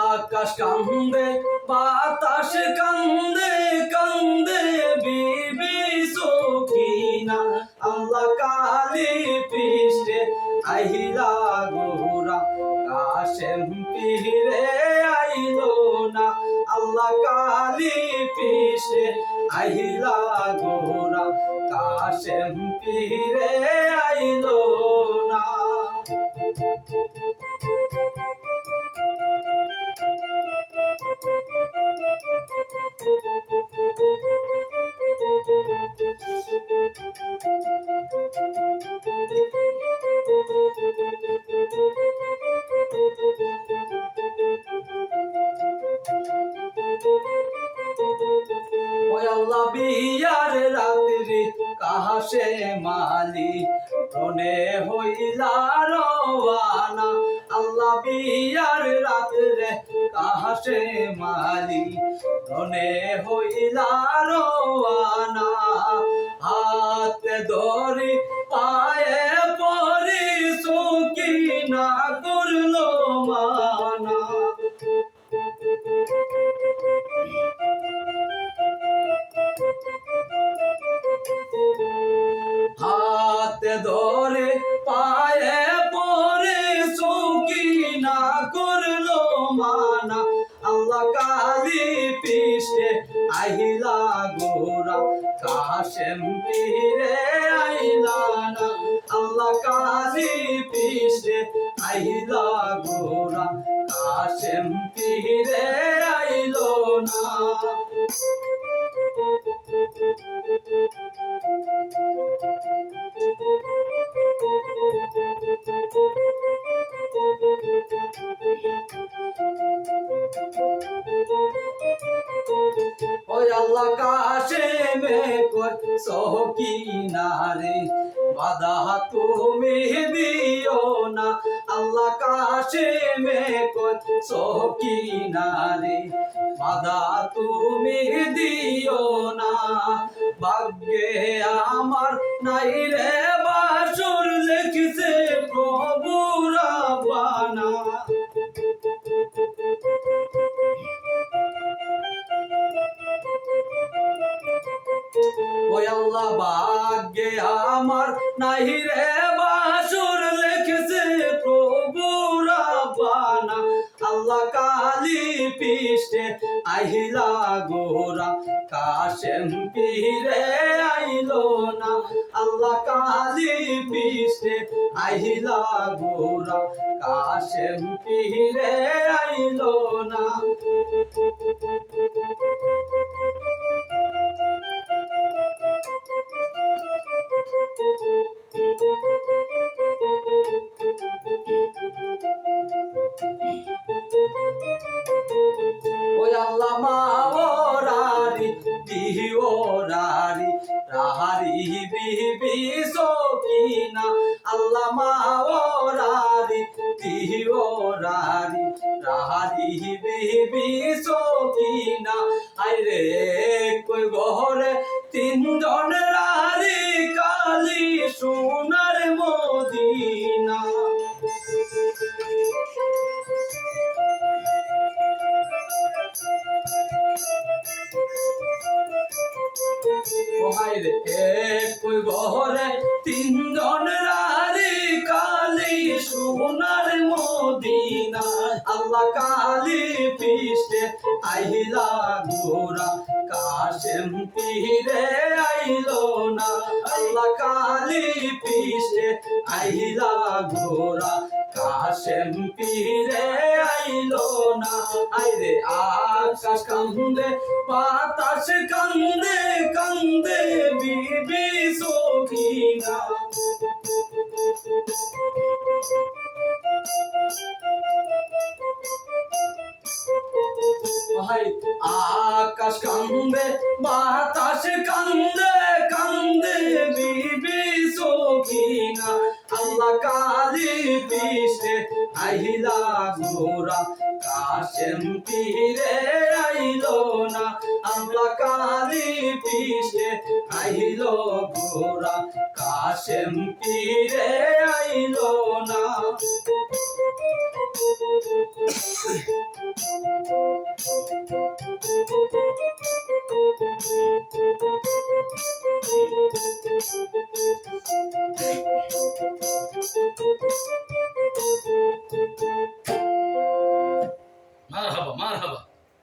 আকাশ কান্দে বাতাস কান্দে কান্দে বিবি সকিনা আল্লাহ কালি পৃষ্ঠে আহিলা গোরা কাশেম পীরে আইলো না আল্লাহ কালি পৃষ্ঠে আহিলা গোরা কাশেম পীরে আইলো না। আল্লাহ বিয়ার রাত্রি কাহাসে মালি রনে হইলা রওয়ানা আল্লাহ বিয়ার রাত্রে কাহাসে মালি রনে হইলা রওয়ানা হাতে ধরি পায়ে পরি সকিনা করলো মানা হাতে ধরে পায়ে পরে সকিনা করলো মানা আল্লাহ কালি পৃষ্ঠে আহিলা গোরা কাশেম পীরে আইলা না আল্লাহ কালি পৃষ্ঠে আহিলা গোরা কাশেম পীরে আইলো না। আল্লাহ কাশেমে কই সকিনারে বাধা তুমি দিও না আল্লাহ কাশেমে কই সকিনারে বাধা তুমি দিও না ভাগ্যে আমার নাই রে বাসুর লিখছে প্রভু রাব্বানা ওই আল্লাহ ভাগ্যে আমার নাই রে বাসুর লিখছে প্রভু রাব্বানা আল্লাহ কালি পৃষ্ঠে আহিলা গোরা কাশেম পীরে আইলো না আল্লাহ কালি পৃষ্ঠে আহিলা গোরা কাশেম পীরে আইলো না। ওই আল্লাহ মাওরারি দিওরারি রাহারি বিবি সকিনা আল্লাহ মাওরারি দিওরারি রাহারি বিবি সকিনা আইরে কই গহরে তিনজন রারি কালি সোনার মদিনা হায়রে কই গহরে তিনজন রারি কালি সোনার মদিনা আল্লাহ কালি পৃষ্ঠে আহিলা গোরা কাশেম পীরে আইলো না আল্লাহ কালি পৃষ্ঠে আহিলা গোরা কাশেম পীরে আইলো না আইরে আকাশ কান্দে বাতাস কান্দে কান্দে বিবি সকিনা আকাশ কান্দে বাতাস কান্দে কান্দে বিবি সকিনা আল্লাহ কালি পৃষ্ঠে আহিলা গোরা কাশেম পীরে আইলো না আল্লাহ কালি পিছে আইলো গোরা কাশেম পীরে আইলো না মারহাবা মারহাবা